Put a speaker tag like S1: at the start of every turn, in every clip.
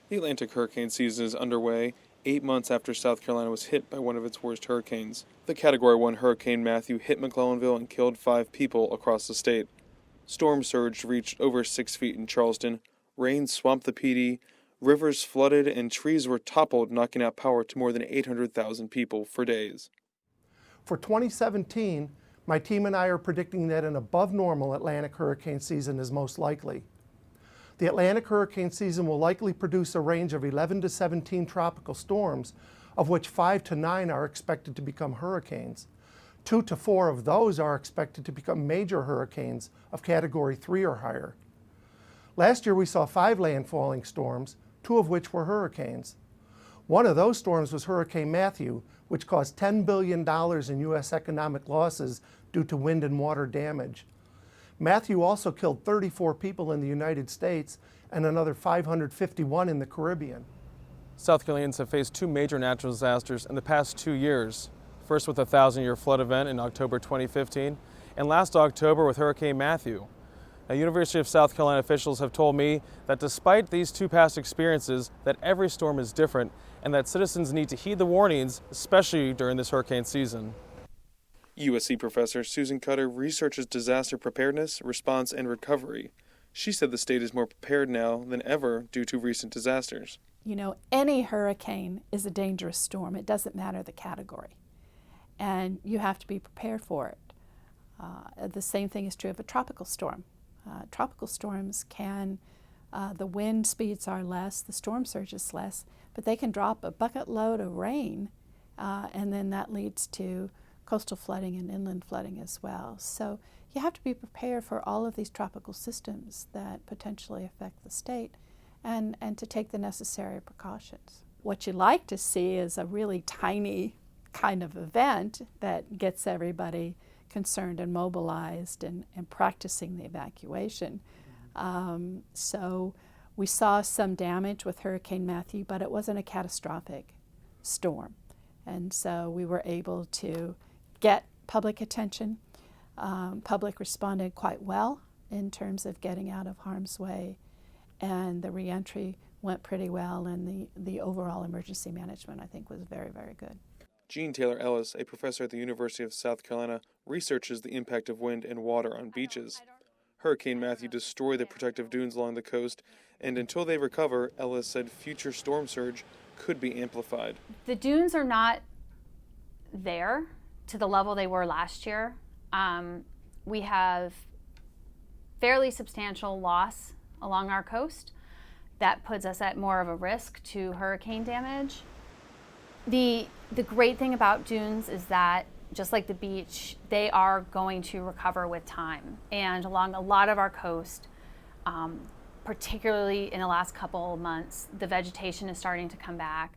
S1: The Atlantic hurricane season is underway, 8 months after South Carolina was hit by one of its worst hurricanes. The Category 1 Hurricane Matthew hit McClellanville and killed 5 people across the state. Storm surge reached over 6 feet in Charleston, rain swamped the Pee Dee, rivers flooded, and trees were toppled, knocking out power to more than 800,000 people for days.
S2: For 2017, my team and I are predicting that an above-normal Atlantic hurricane season is most likely. The Atlantic hurricane season will likely produce a range of 11 to 17 tropical storms, of which 5 to 9 are expected to become hurricanes. 2 to 4 of those are expected to become major hurricanes of Category 3 or higher. Last year we saw 5 landfalling storms, 2 of which were hurricanes. One of those storms was Hurricane Matthew, which caused $10 billion in U.S. economic losses due to wind and water damage. Matthew also killed 34 people in the United States and another 551 in the Caribbean.
S1: South Carolinians have faced 2 major natural disasters in the past 2 years. First with a 1,000-year flood event in October 2015, and last October with Hurricane Matthew. Now, University of South Carolina officials have told me that despite these 2 past experiences, that every storm is different and that citizens need to heed the warnings, especially during this hurricane season. USC professor Susan Cutter researches disaster preparedness, response, and recovery. She said the state is more prepared now than ever due to recent disasters.
S3: You know, any hurricane is a dangerous storm. It doesn't matter the category. And you have to be prepared for it. The same thing is true of a tropical storm. Tropical storms can, the wind speeds are less, the storm surge is less, but they can drop a bucket load of rain, and then that leads to coastal flooding and inland flooding as well. So you have to be prepared for all of these tropical systems that potentially affect the state and to take the necessary precautions. What you like to see is a really tiny kind of event that gets everybody concerned and mobilized and practicing the evacuation. So we saw some damage with Hurricane Matthew, but it wasn't a catastrophic storm. And so we were able to get public attention. Public responded quite well in terms of getting out of harm's way, and the reentry went pretty well, and the overall emergency management, I think, was very, very good.
S1: Jean Taylor Ellis, a professor at the University of South Carolina, researches the impact of wind and water on beaches. Hurricane Matthew destroyed the protective dunes along the coast, and until they recover, Ellis said future storm surge could be amplified.
S4: The dunes are not there to the level they were last year. We have fairly substantial loss along our coast. That puts us at more of a risk to hurricane damage. The great thing about dunes is that, just like the beach, they are going to recover with time. And along a lot of our coast, particularly in the last couple of months, the vegetation is starting to come back.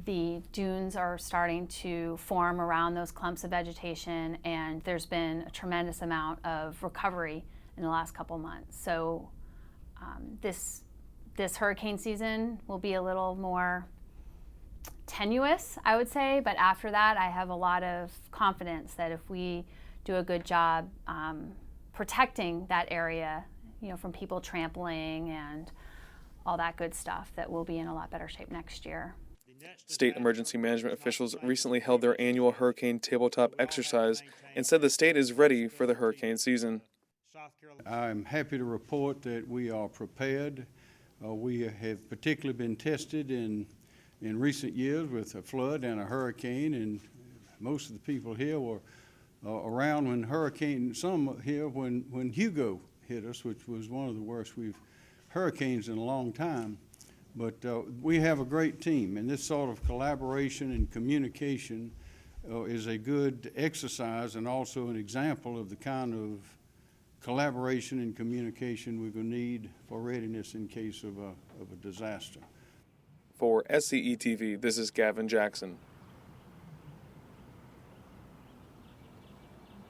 S4: The dunes are starting to form around those clumps of vegetation, and there's been a tremendous amount of recovery in the last couple of months. So this hurricane season will be a little more tenuous, I would say, but after that I have a lot of confidence that if we do a good job protecting that area, from people trampling and all that good stuff, that we'll be in a lot better shape next year.
S1: State emergency management officials recently held their annual hurricane tabletop exercise and said the state is ready for the hurricane season.
S5: I'm happy to report that we are prepared. We have particularly been tested in recent years with a flood and a hurricane, and most of the people here were around when some here when Hugo hit us, which was one of the worst hurricanes in a long time. But we have a great team, and this sort of collaboration and communication is a good exercise and also an example of the kind of collaboration and communication we're going to need for readiness in case of a disaster.
S1: For SCE TV, this is Gavin Jackson.